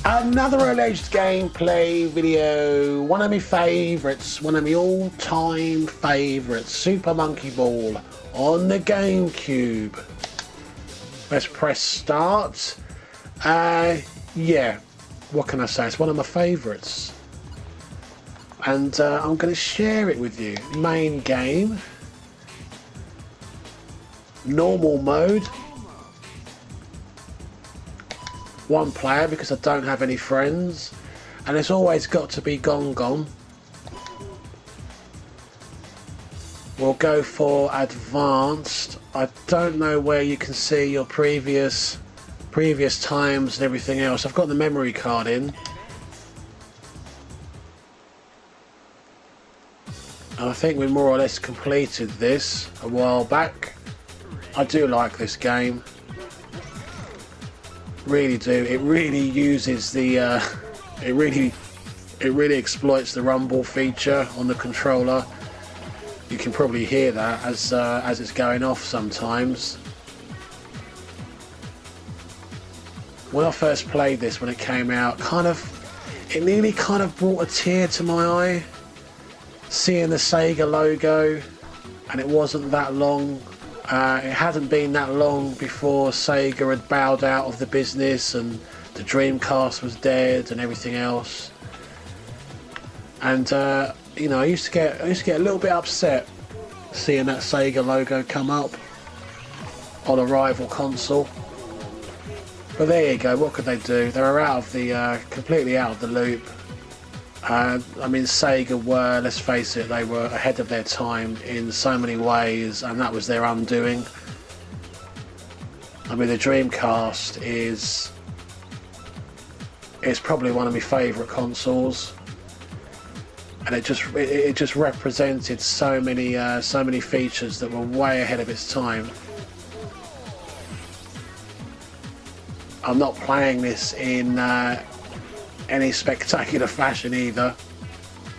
Another alleged gameplay video, one of my favourites, one of my all-time favourites, Super Monkey Ball on the Gamecube. Let's press start. Yeah, what can I say, it's one of my favourites. And I'm going to share it with you. Main game, normal mode, one player because I don't have any friends, and it's always got to be gone. We'll go for advanced. I don't know where you can see your previous times and everything else. I've got the memory card in, and I think we more or less completed this a while back. I do like this game. Really do. It really uses the it really exploits the rumble feature on the controller. You can probably hear that as it's going off sometimes. When I first played this, when it came out, it nearly brought a tear to my eye seeing the Sega logo, and it wasn't that long. It hadn't been that long before Sega had bowed out of the business and the Dreamcast was dead and everything else. And you know, I used to get a little bit upset seeing that Sega logo come up on a rival console. But there you go. What could they do? They were out of the completely out of the loop. I mean, Sega were, let's face it, they were ahead of their time in so many ways, and that was their undoing. I mean, the Dreamcast is probably one of my favourite consoles, and it just represented so many features that were way ahead of its time. I'm not playing this in any spectacular fashion either.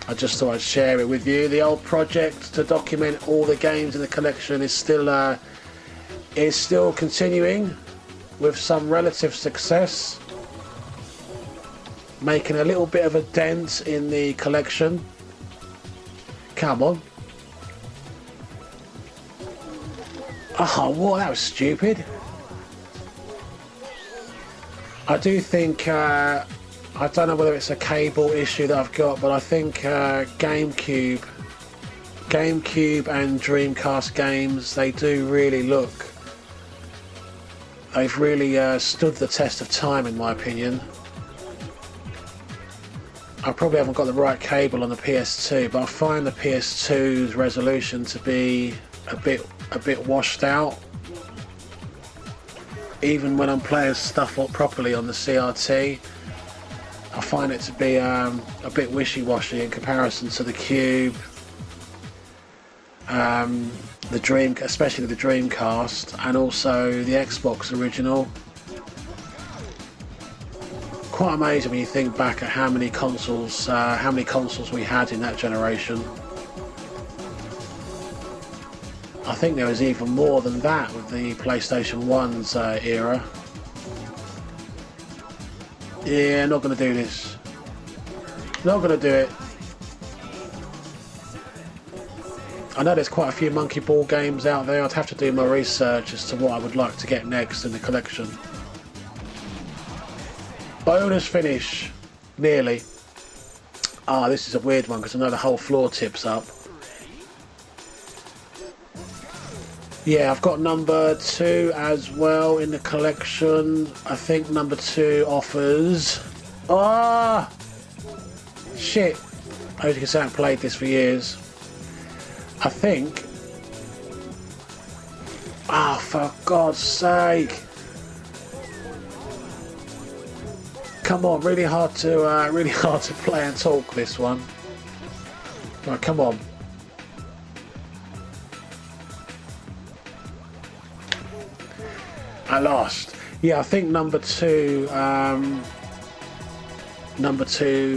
I just thought I'd share it with you. The old project to document all the games in the collection is still continuing with some relative success, making a little bit of a dent in the collection. Come on. Oh, what? That was stupid. I do think I don't know whether it's a cable issue that I've got, but I think Gamecube and Dreamcast games, they do really look. They've really stood the test of time, in my opinion. I probably haven't got the right cable on the PS2, but I find the PS2's resolution to be a bit washed out. Even when I'm playing stuff properly on the CRT, I find it to be a bit wishy-washy in comparison to the Cube, especially the Dreamcast, and also the Xbox original. Quite amazing when you think back at how many consoles we had in that generation. I think there was even more than that with the PlayStation 1's era. Yeah, not going to do this. Not going to do it. I know there's quite a few Monkey Ball games out there. I'd have to do my research as to what I would like to get next in the collection. Bonus finish. Nearly. Ah, this is a weird one because I know the whole floor tips up. Yeah, I've got number 2 as well in the collection. I think number 2 offers... Ah! Shit. As you can see, I haven't played this for years. I think... Ah, for God's sake! Come on, really hard to play and talk this one. Right, come on. I lost. Yeah, I think number 2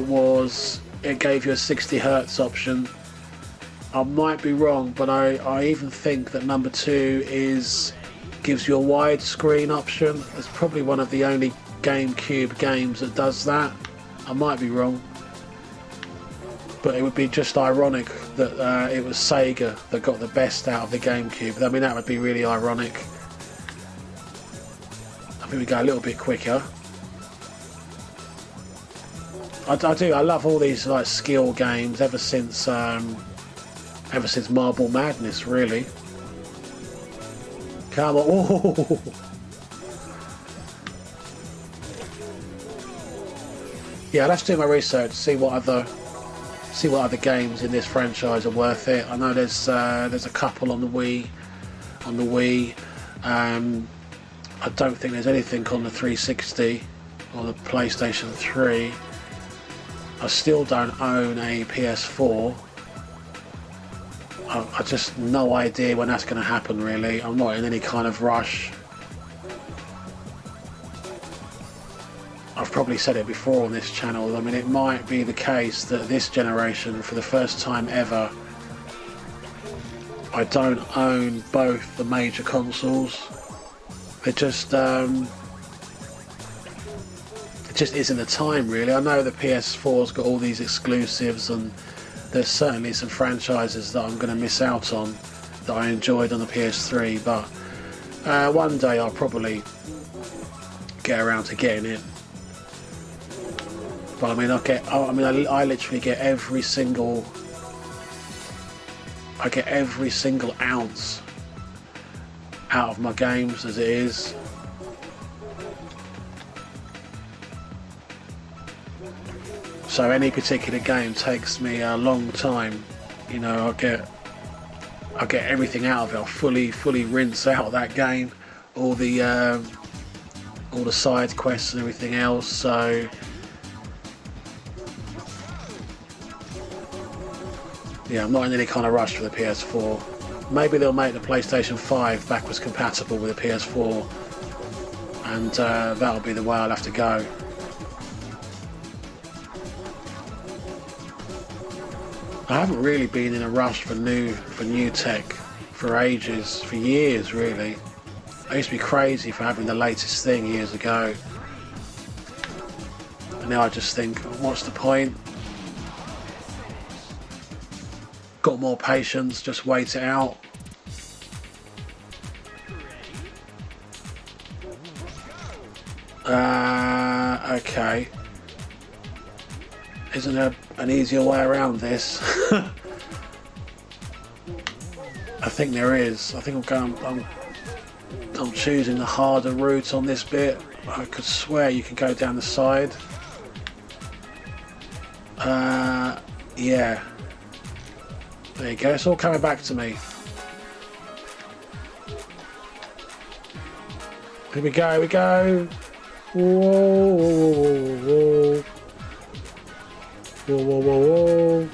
was, it gave you a 60 Hertz option. I might be wrong, but I even think that number 2 gives you a widescreen option. It's probably one of the only Gamecube games that does that. I might be wrong, but it would be just ironic that it was Sega that got the best out of the Gamecube. I mean, that would be really ironic. I think we go a little bit quicker. I love all these like skill games ever since Marble Madness, really. Come on. Ooh. Yeah, let's do my research, see what other games in this franchise are worth it. I know there's a couple on the Wii. I don't think there's anything on the 360 or the PlayStation 3. I still don't own a PS4. I just no idea when that's going to happen, really. I'm not in any kind of rush. I've probably said it before on this channel. I mean, it might be the case that this generation, for the first time ever, I don't own both the major consoles. It just isn't the time, really. I know the PS4's got all these exclusives, and there's certainly some franchises that I'm going to miss out on that I enjoyed on the PS3, but one day I'll probably get around to getting it. But I mean, I literally get every single ounce out of my games as it is. So any particular game takes me a long time. You know, I'll get everything out of it. I'll fully rinse out that game, all the side quests and everything else. So yeah, I'm not in any kind of rush for the PS4. Maybe they'll make the PlayStation 5 backwards compatible with the PS4, and that'll be the way I'll have to go. I haven't really been in a rush for new tech for ages, for years really. I used to be crazy for having the latest thing years ago, and now I just think, what's the point? Got more patience, just wait it out. Okay. Isn't there an easier way around this? I think there is. I think I'm choosing the harder route on this bit. I could swear you can go down the side. Yeah. There you go, it's all coming back to me. Here we go. Whoa. Whoa.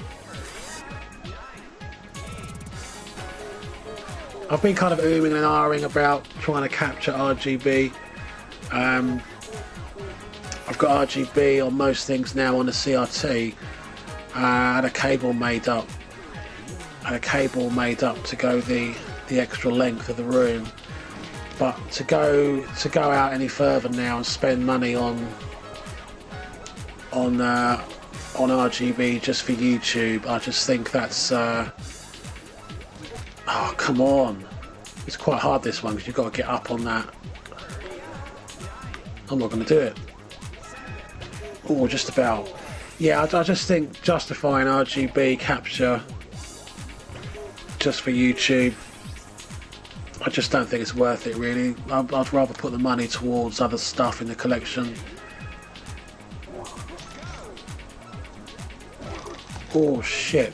I've been kind of ooming and ahhing about trying to capture RGB. I've got RGB on most things now on the CRT. I had a cable made up to go the extra length of the room, but to go out any further now and spend money on RGB just for YouTube, I just think that's oh, come on, it's quite hard, this one, because you've got to get up on that. I'm not going to do it. Oh, just about. Yeah, I just think justifying RGB capture just for YouTube, I just don't think it's worth it, really. I'd rather put the money towards other stuff in the collection. Oh shit.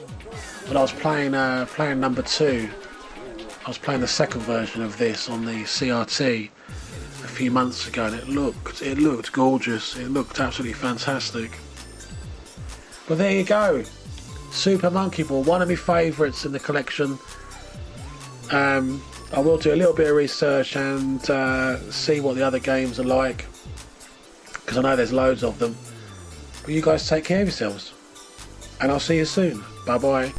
When I was playing number 2, I was playing the second version of this on the CRT a few months ago, and it looked gorgeous. It looked absolutely fantastic. But there you go. Super Monkey Ball, one of my favourites in the collection. I will do a little bit of research and see what the other games are like, because I know there's loads of them. But you guys take care of yourselves, and I'll see you soon. Bye bye.